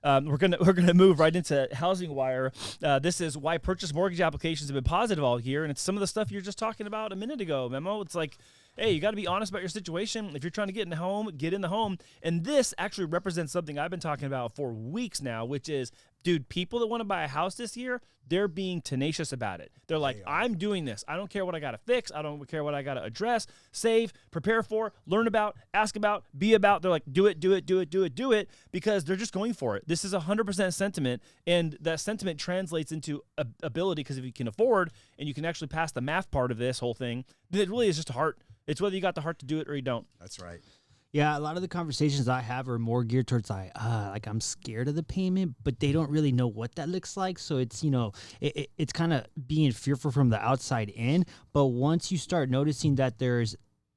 We're gonna move right into Housing Wire. This is why purchase mortgage applications have been positive all year, and it's some of the stuff you're just talking about a minute ago, Memo. It's like, hey, you got to be honest about your situation. If you're trying to get in the home, get in the home. And this actually represents something I've been talking about for weeks now, which is, dude, people that want to buy a house this year, they're being tenacious about it. They're like, I'm doing this. I don't care what I got to fix. I don't care what I got to address, save, prepare for, learn about, ask about, be about. They're like, do it, because they're just going for it. This is 100% sentiment, and that sentiment translates into ability, because if you can afford and you can actually pass the math part of this whole thing, then it really is just a heart. It's whether you got the heart to do it or you don't. That's right. Yeah, a lot of the conversations I have are more geared towards like I'm scared of the payment, but they don't really know what that looks like. So it's, it's kind of being fearful from the outside in. But once you start noticing that there's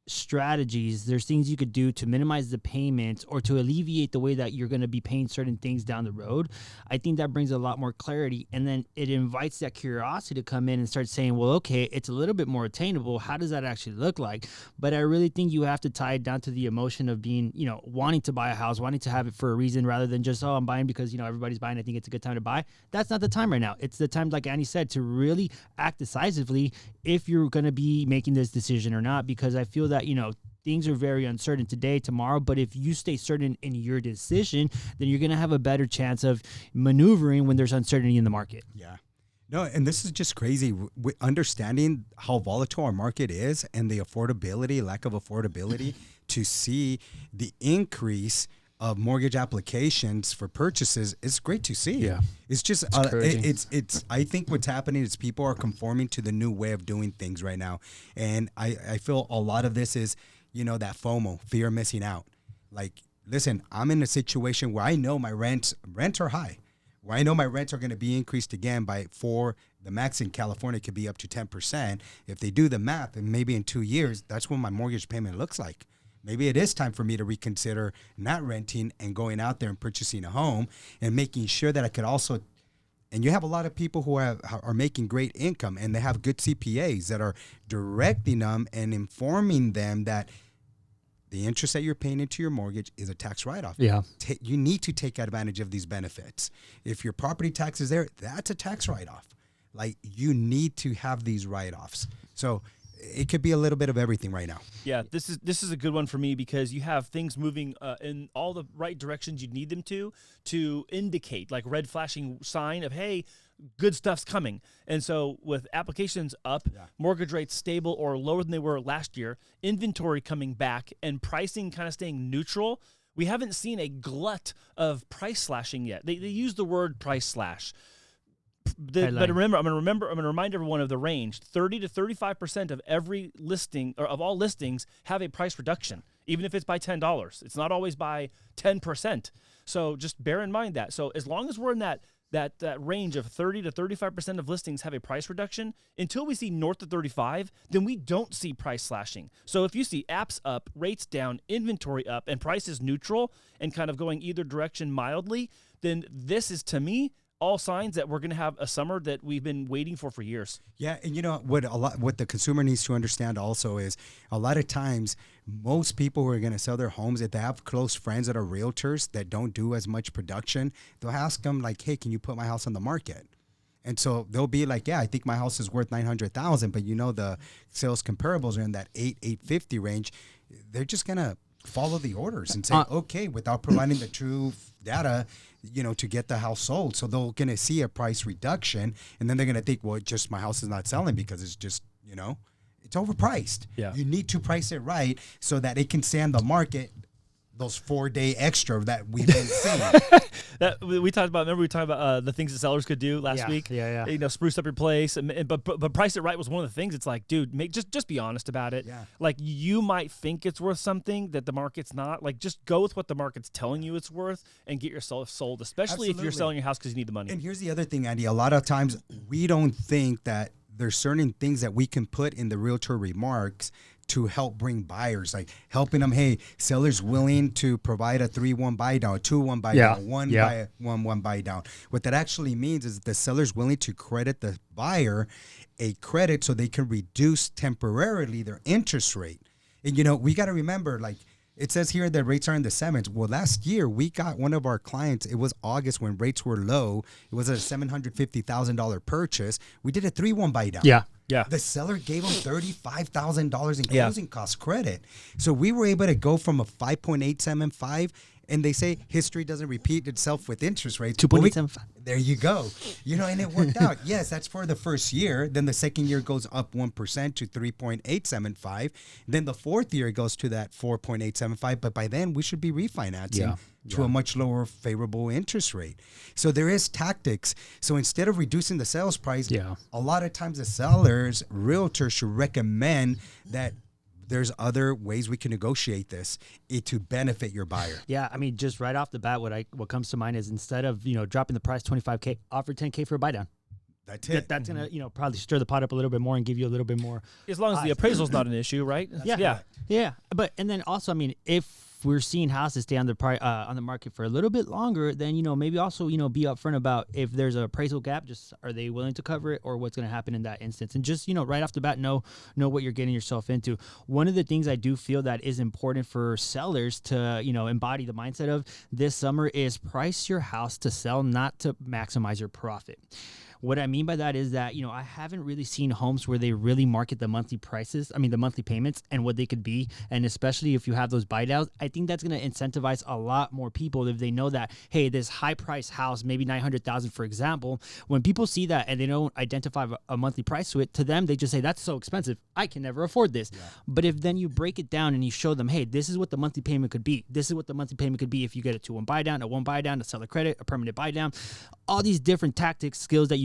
strategies, there's things you could do to minimize the payments or to alleviate the way that you're going to be paying certain things down the road, I think that brings a lot more clarity, and then it invites that curiosity to come in and start saying, well, okay, it's a little bit more attainable. How does that actually look like? But I really think you have to tie it down to the emotion of being, wanting to buy a house, wanting to have it for a reason, rather than just, I'm buying because, everybody's buying, I think it's a good time to buy. That's not the time right now. It's the time, like Andy said, to really act decisively if you're going to be making this decision or not, because I feel that, things are very uncertain today, tomorrow, but if you stay certain in your decision, then you're going to have a better chance of maneuvering when there's uncertainty in the market. Yeah. No, and this is just crazy. Understanding how volatile our market is and the affordability, lack of affordability, to see the increase of mortgage applications for purchases, it's great to see. Yeah. It's just, it's I think what's happening is people are conforming to the new way of doing things right now. And I feel a lot of this is, that FOMO, fear of missing out. Like, listen, I'm in a situation where I know my rents are high, where I know my rents are going to be increased again for the max in California could be up to 10%. If they do the math, and maybe in 2 years, that's what my mortgage payment looks like. Maybe it is time for me to reconsider not renting and going out there and purchasing a home and making sure that I could also, and you have a lot of people who are making great income and they have good CPAs that are directing them and informing them that the interest that you're paying into your mortgage is a tax write-off. Yeah. You need to take advantage of these benefits. If your property tax is there, that's a tax write-off. Like, you need to have these write-offs. So it could be a little bit of everything right now. Yeah, this is a good one for me, because you have things moving in all the right directions you need them to indicate, like red flashing sign of, hey, good stuff's coming. And so with applications up, mortgage rates stable or lower than they were last year, inventory coming back, and pricing kind of staying neutral, we haven't seen a glut of price slashing yet. They use the word price slash. But remember, I'm going to remind everyone of the range. 30 to 35% of every listing, or of all listings, have a price reduction, even if it's by $10. It's not always by 10%. So just bear in mind that. So as long as we're in that range of 30 to 35% of listings have a price reduction, until we see north of 35, then we don't see price slashing. So if you see apps up, rates down, inventory up, and prices neutral and kind of going either direction mildly, then this is, to me, all signs that we're going to have a summer that we've been waiting for years. Yeah, and what the consumer needs to understand also is, a lot of times most people who are going to sell their homes, if they have close friends that are realtors that don't do as much production, they'll ask them like, hey, can you put my house on the market? And so they'll be like, yeah, I think my house is worth $900,000, but the sales comparables are in that $850 range. They're just going to follow the orders and say, okay, without providing the true data, to get the house sold. So they're going to see a price reduction, and then they're going to think, well, just my house is not selling because it's just, it's overpriced. Yeah. You need to price it right so that it can stay on the market those 4-day extra that we've been seeing. We talked about the things that sellers could do last week. Yeah. Spruce up your place, but price it right was one of the things. It's like, dude, just be honest about it. Yeah. Like, you might think it's worth something that the market's not. Like, just go with what the market's telling you it's worth and get yourself sold, especially if you're selling your house because you need the money. And here's the other thing, Andy. A lot of times we don't think that there's certain things that we can put in the realtor remarks to help bring buyers, like helping them, hey, sellers willing to provide a 3-1 buy down, 2-1 buy down, 1 buy down. What that actually means is the seller's willing to credit the buyer a credit so they can reduce temporarily their interest rate. And we got to remember, like, It says here that rates are in the sevens. Well, last year we got one of our clients. It was August when rates were low. It was a $750,000 purchase. We did a 3-1 buy down. Yeah. Yeah. The seller gave them $35,000 in closing cost credit. So we were able to go from a 5.875, and they say history doesn't repeat itself with interest rates. 2.875. There you go. And it worked out. Yes, that's for the first year. Then the second year goes up 1% to 3.875. Then the fourth year goes to that 4.875. But by then we should be refinancing to a much lower favorable interest rate. So there is tactics. So instead of reducing the sales price, a lot of times the sellers, realtors should recommend that there's other ways we can negotiate this to benefit your buyer. Yeah, I mean, just right off the bat, what comes to mind is instead of dropping the price $25K, offer $10K for a buy down. That's it. That's gonna probably stir the pot up a little bit more and give you a little bit more. As long as the appraisal's not an issue, right? Yeah. But and then also, I mean, if we're seeing houses stay on the market for a little bit longer, then maybe also be upfront about if there's an appraisal gap. Just are they willing to cover it, or what's going to happen in that instance? And just right off the bat, know what you're getting yourself into. One of the things I do feel that is important for sellers to embody the mindset of this summer is price your house to sell, not to maximize your profit. What I mean by that is that, I haven't really seen homes where they really market the monthly prices, the monthly payments and what they could be. And especially if you have those buy downs, I think that's going to incentivize a lot more people if they know that, hey, this high price house, maybe $900,000, for example, when people see that and they don't identify a monthly price to it, to them, they just say, that's so expensive. I can never afford this. Yeah. But if then you break it down and you show them, hey, this is what the monthly payment could be. This is what the monthly payment could be if you get a 2-1 buy down, a 1 buy down, a seller credit, a permanent buy down, all these different tactics, skills that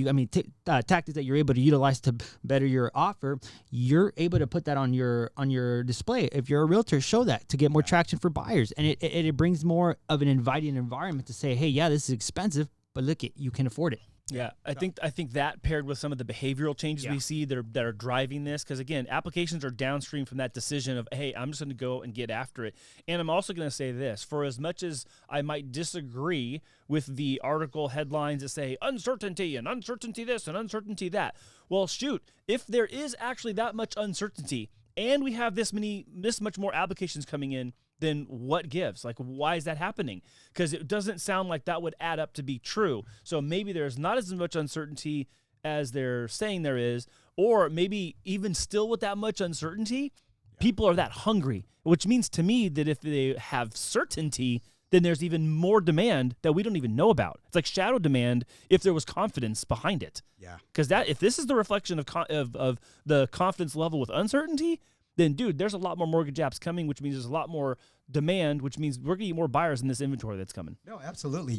tactics that you're able to utilize to better your offer, you're able to put that on your display. If you're a realtor, show that to get more traction for buyers, and it brings more of an inviting environment to say, hey, yeah, this is expensive, but look, you can afford it. Yeah, I think that paired with some of the behavioral changes we see that are driving this, because again, applications are downstream from that decision of, hey, I'm just going to go and get after it. And I'm also going to say this, for as much as I might disagree with the article headlines that say uncertainty and uncertainty this and uncertainty that, well, shoot, if there is actually that much uncertainty and we have this much more applications coming in, then what gives? Like, why is that happening? Because it doesn't sound like that would add up to be true. So maybe there's not as much uncertainty as they're saying there is, or maybe even still with that much uncertainty, people are that hungry, which means to me that if they have certainty, then there's even more demand that we don't even know about. It's like shadow demand if there was confidence behind it. Yeah. Because if this is the reflection of the confidence level with uncertainty, then, dude, there's a lot more mortgage apps coming, which means there's a lot more demand, which means we're going to get more buyers in this inventory that's coming. No, absolutely.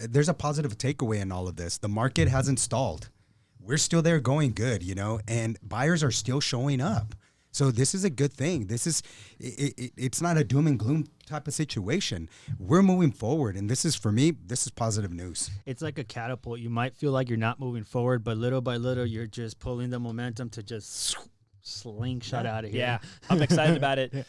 There's a positive takeaway in all of this. The market hasn't stalled. We're still there going good, and buyers are still showing up. So this is a good thing. It's not a doom and gloom type of situation. We're moving forward, and for me, this is positive news. It's like a catapult. You might feel like you're not moving forward, but little by little, you're just pulling the momentum to just slingshot out of here. Yeah, I'm excited about it.